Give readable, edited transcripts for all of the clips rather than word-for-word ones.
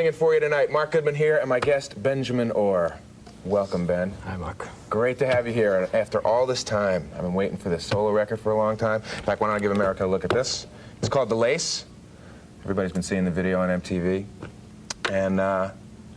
Singing for you tonight, Mark Goodman here, and my guest, Benjamin Orr. Welcome, Ben. Hi, Mark. Great to have you here. After all this time, I've been waiting for this solo record for a long time. In fact, why don't I give America a look at this? It's called The Lace. Everybody's been seeing the video on MTV. And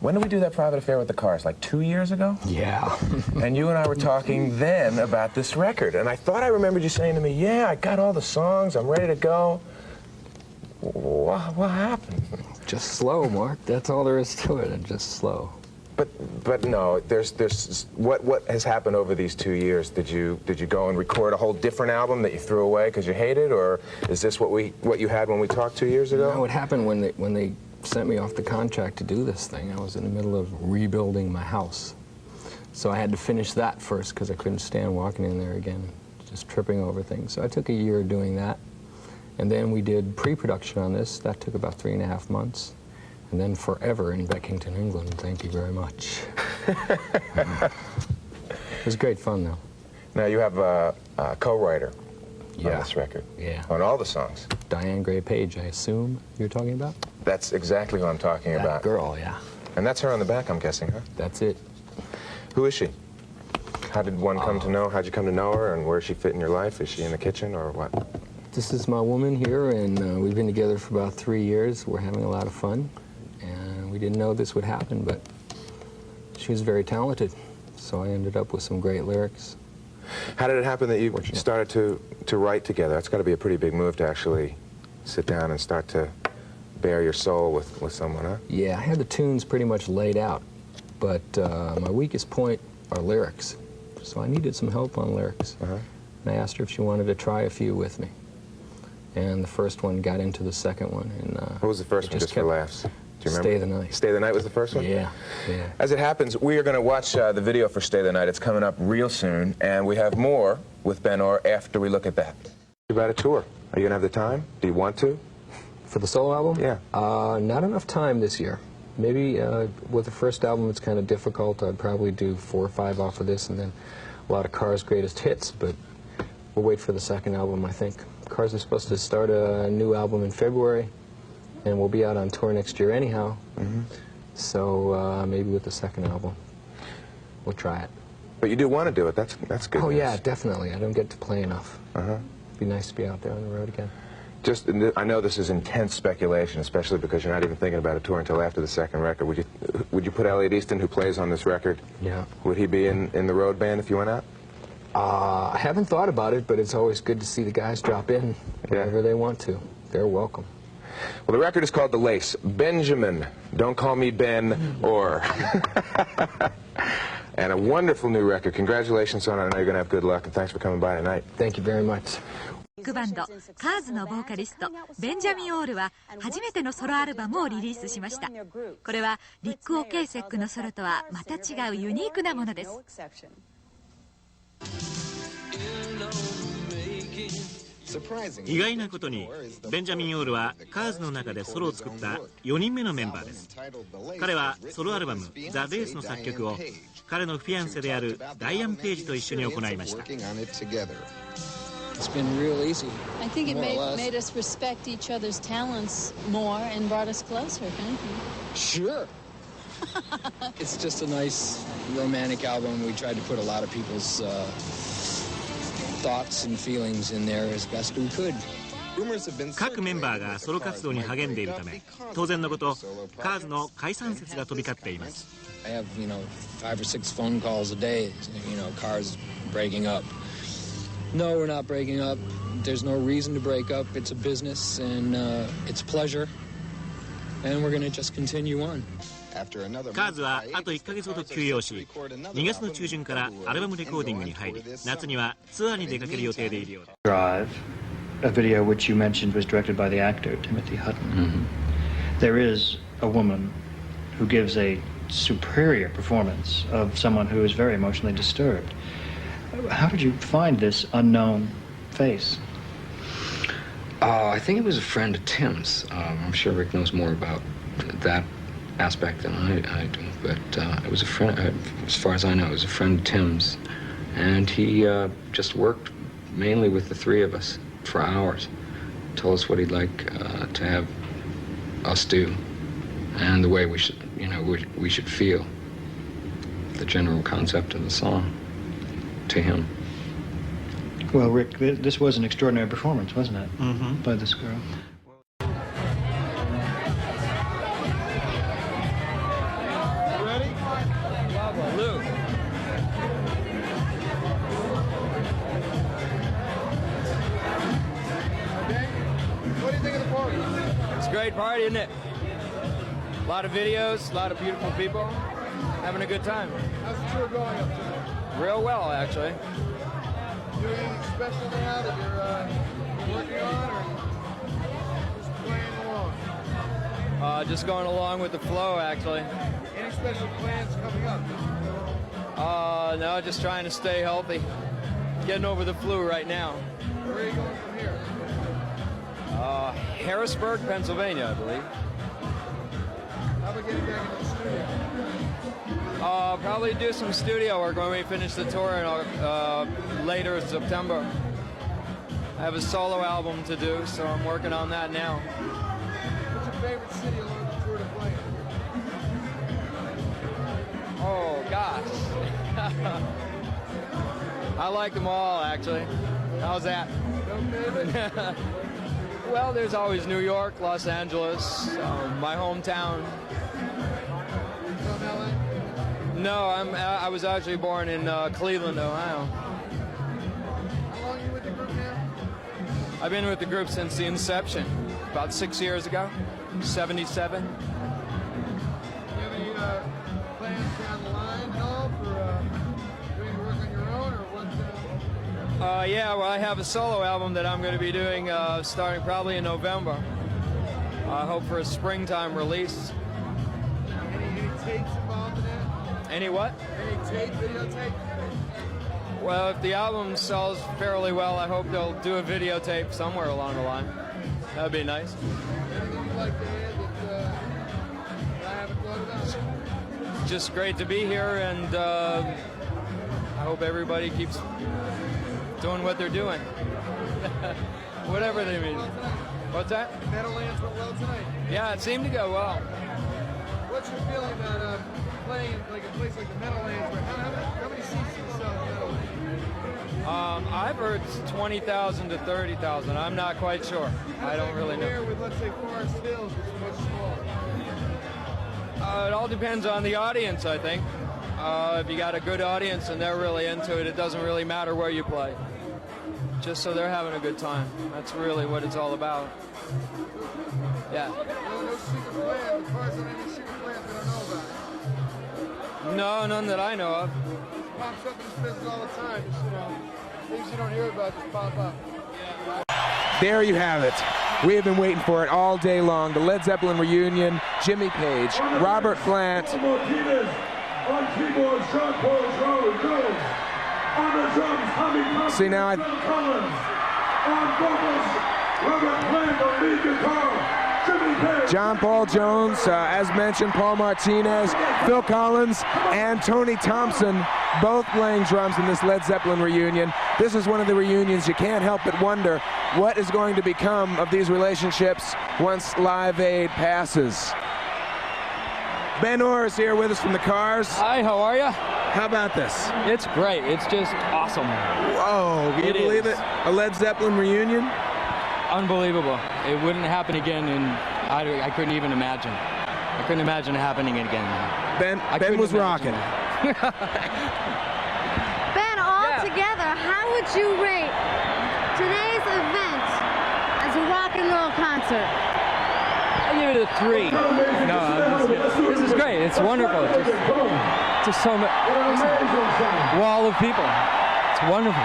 when did we do that private affair with the Cars? Like 2 years ago? Yeah. And you and I were talking then about this record. And I thought I remembered you saying to me, yeah, I got all the songs, I'm ready to go. What happened? Just slow, Mark. That's all there is to it, and just slow. But no, there's what has happened over these 2 years? Did you go and record a whole different album that you threw away because you hated, or is this what you had when we talked 2 years ago? No, what happened when they sent me off the contract to do this thing, I was in the middle of rebuilding my house. So I had to finish that first because I couldn't stand walking in there again, just tripping over things. So I took a year doing that. And then we did pre-production on this. That took about 3.5 months. And then Forever in Beckington, England. Thank you very much. It was great fun, though. Now, you have a co-writer on this record. Yeah. On all the songs. Diane Gray-Page, I assume you're talking about? That's exactly who I'm talking about. That girl, yeah. And that's her on the back, I'm guessing, huh? That's it. Who is she? How did one come to know? How'd you come to know her, and where does she fit in your life? Is she in the kitchen, or what? This is my woman here, and we've been together for about 3 years. We're having a lot of fun, and we didn't know this would happen, but she was very talented, so I ended up with some great lyrics. How did it happen that you started to write together? That's got to be a pretty big move to actually sit down and start to bare your soul with someone, huh? Yeah, I had the tunes pretty much laid out, but my weakest point are lyrics, so I needed some help on lyrics. And I asked her if she wanted to try a few with me. And the first one got into the second one. And what was the first one, just for laughs? Do you remember? Stay the Night. Stay the Night was the first one? Yeah, yeah. As it happens, we are going to watch the video for Stay the Night. It's coming up real soon, and we have more with Ben Orr after we look at that. About a tour. Are you going to have the time? Do you want to? For the solo album? Yeah. Not enough time this year. Maybe with the first album it's kind of difficult. I'd probably do 4 or 5 off of this, and then a lot of Cars' greatest hits, but we'll wait for the second album, I think. Cars are supposed to start a new album in February, and we'll be out on tour next year anyhow. So maybe with the second album, we'll try it. But you do want to do it. That's good. Oh news. yeah, definitely. I don't get to play enough. It'd be nice to be out there on the road again. I know this is intense speculation, especially because you're not even thinking about a tour until after the second record. Would you put Elliot Easton, who plays on this record? Yeah. Would he be in the road band if you went out? I haven't thought about it, but it's always good to see the guys drop in whenever they want to. They're welcome. Well, the record is called The Lace. Benjamin, don't call me Ben Orr. And a wonderful new record. Congratulations on it. I know you're going to have good luck, and thanks for coming by tonight. Thank you very much. ロックバンドカーズのボーカリストベンジャミン・オールは初めてのソロアルバムをリリースしました。これはリック・オケイセックのソロとはまた違うユニークなものです。意外なことにベンジャミン・オールはカーズの中でソロを作った4人目のメンバーです。彼はソロアルバム「ザ・レース」の作曲を彼のフィアンセであるダイアン・ペイジと一緒に行いました。It's been real easy. I think it made us respect each other's talents more and brought us closer, if anything. Sure. It's just a nice romantic album. We tried to put a lot of people's thoughts and feelings in there as best we could. 各メンバーがソロ活動に励んでいるため、当然のことカーズの解散説が飛び交っています。I have, 5 or 6 phone calls a day, Cars breaking up. No, we're not breaking up. There's no reason to break up. It's a business, and it's pleasure. And we're going to just continue on. カーズはあと1ヶ月ほど休養し、2月の中旬からアルバムレコーディングに入り、夏にはツアーに出かける予定でいるようです。Drive, a video which you mentioned was directed by the actor Timothy Hutton. There is a woman who gives a superior performance of someone who is very emotionally disturbed. How did you find this unknown face? I think it was a friend of Tim's. I'm sure Rick knows more about that aspect than I do, but it was a friend, as far as I know, it was a friend of Tim's, and he just worked mainly with the 3 of us for hours, told us what he'd like to have us do, and the way we should, we should feel, the general concept of the song to him. Well, Rick, this was an extraordinary performance, wasn't it, by this girl? Ready? Lou. Okay. What do you think of the party? It's a great party, isn't it? A lot of videos, a lot of beautiful people, having a good time. How's the tour going up tonight? Real well, actually. Doing anything special now that you're working on, or just playing along? Just going along with the flow, actually. Any special plans coming up? No, just trying to stay healthy. Getting over the flu right now. Where are you going from here? Harrisburg, Pennsylvania, I believe. How about getting back into the studio? Probably do some studio work when we finish the tour in later in September. I have a solo album to do, so I'm working on that now. What's your favorite city along the tour to play in? Oh, gosh. I like them all, actually. How's that? No favorite? Well, there's always New York, Los Angeles, my hometown. From LA? No, I was actually born in Cleveland, Ohio. How long are you with the group now? I've been with the group since the inception, about 6 years ago, 77. Do you have any plans down the line at all for doing work on your own, or what? Yeah, well, I have a solo album that I'm going to be doing starting probably in November. I hope for a springtime release. Any tapes involved in that? Any what? Any tape, videotape? Well, if the album sells fairly well, I hope they'll do a videotape somewhere along the line. That'd be nice. Anything you'd like to add that I haven't thought about? Just great to be here, and I hope everybody keeps doing what they're doing. Whatever they mean. What's that? Meadowlands went well tonight. Yeah, it seemed to go well. What's your feeling about playing in like a place like the Meadowlands? How many seats do you sell in Meadowlands? I've heard 20,000 to 30,000. I'm not quite sure. I don't really know. Compare with, let's say, Forest Hills, which is much smaller. It all depends on the audience, I think. If you got a good audience and they're really into it, it doesn't really matter where you play. Just so they're having a good time. That's really what it's all about. Yeah. No secret plan. The cars don't have any secret plans we don't know about. No, none that I know of. It pops up in this business all the time. Just, things you don't hear about just pop up. There you have it. We have been waiting for it all day long. The Led Zeppelin reunion, Jimmy Page, Robert Plant. On keyboards, Jean-Paul Jones. On the drums, Tommy Thompson. See now, On vocals, Robert Plant. On lead guitar, Jimmy Page. John Paul Jones, as mentioned, Paul Martinez, Phil Collins, and Tony Thompson, both playing drums in this Led Zeppelin reunion. This is one of the reunions you can't help but wonder what is going to become of these relationships once Live Aid passes. Ben Orr is here with us from the Cars. Hi, how are you? How about this? It's great. It's just awesome. Whoa, can you believe it? A Led Zeppelin reunion? Unbelievable. It wouldn't happen again, and I couldn't even imagine. I couldn't imagine it happening again. Ben was rocking. Ben, altogether, how would you rate today's event as a rock and roll concert? I give it a 3. No, this is great. It's wonderful. Just so much wall of people. It's wonderful.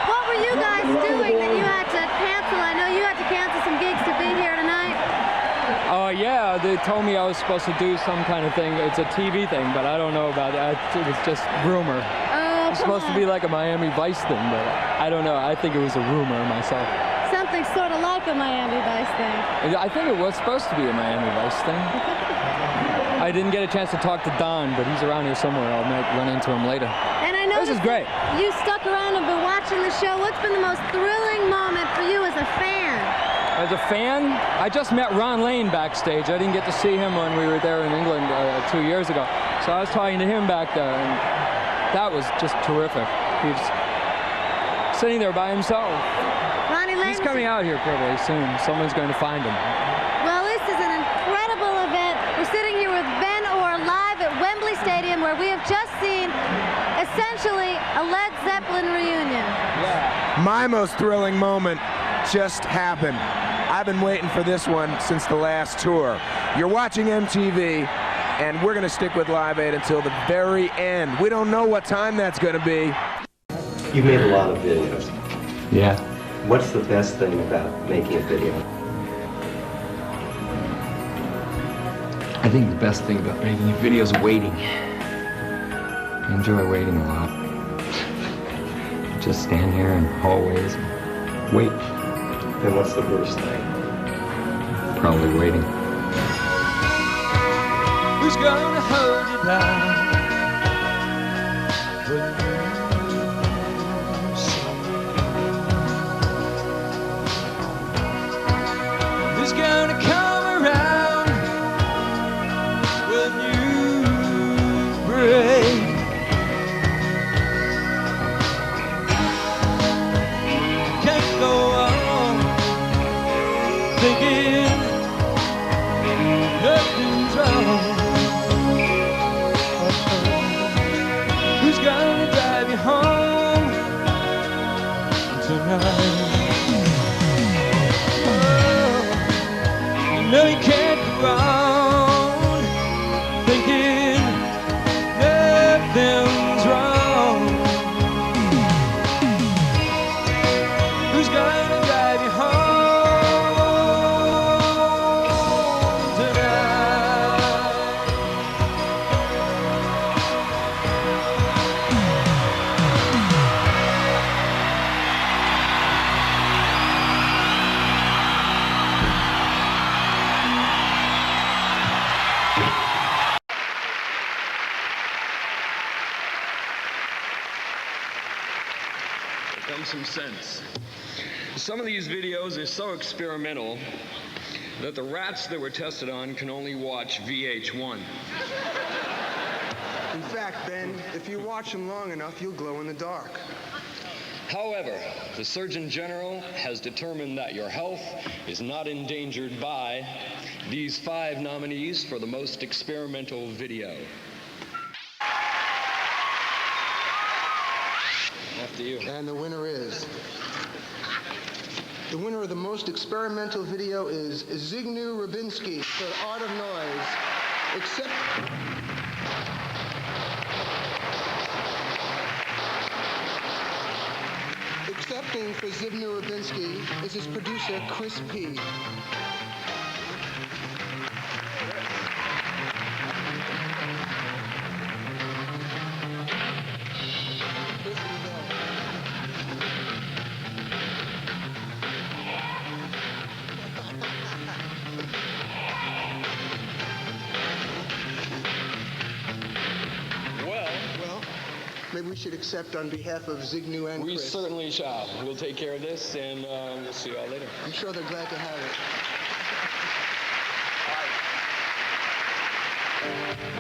What were you guys doing that you had to cancel? I know you had to cancel some gigs to be here tonight. Yeah, they told me I was supposed to do some kind of thing. It's a TV thing, but I don't know about it. It was just rumor. Oh, It's supposed to be like a Miami Vice thing, but I don't know. I think it was a rumor myself. Something sort of like a Miami Vice thing. I think it was supposed to be a Miami Vice thing. I didn't get a chance to talk to Don, but he's around here somewhere. I might run into him later. And I know this is great. You stuck around and been watching the show. What's been the most thrilling moment for you as a fan? as a fan, I just met Ron Lane backstage. I didn't get to see him when we were there in England 2 years ago. So I was talking to him back there, and that was just terrific. He was sitting there by himself. Ronnie Lane. He's coming out here probably soon. Someone's going to find him. Well, this is an incredible event. We're sitting here with Ben Orr live at Wembley Stadium, where we have just seen essentially a Led Zeppelin reunion. Yeah. My most thrilling moment just happened. I've been waiting for this one since the last tour. You're watching MTV, and we're going to stick with Live Aid until the very end. We don't know what time that's going to be. You've made a lot of videos. Yeah. What's the best thing about making a video? I think the best thing about making a video is waiting. I enjoy waiting a lot. Just stand here in hallways and wait. Then what's the worst thing? Probably waiting. Who's gonna hold you down? Who's gonna come around when you break? Can't go on thinking nothing's wrong. Who's gonna drive you home tonight? Oh, you know you can't go on thinking nothing's wrong. Who's gonna drive you home tonight? Here comes some sense. Some of these videos are so experimental that the rats that were tested on can only watch VH1. In fact, Ben, if you watch them long enough, you'll glow in the dark. However, the Surgeon General has determined that your health is not endangered by these 5 nominees for the most experimental video. After you. And the winner is... The winner of the most experimental video is Zygmunt Rybinski for Art of Noise. Accepting for Zygmunt Rybinski is his producer, Chris P. Maybe we should accept on behalf of Zygmunt and We Chris. certainly shall. We'll take care of this, and we'll see you all later. I'm sure they're glad to have it.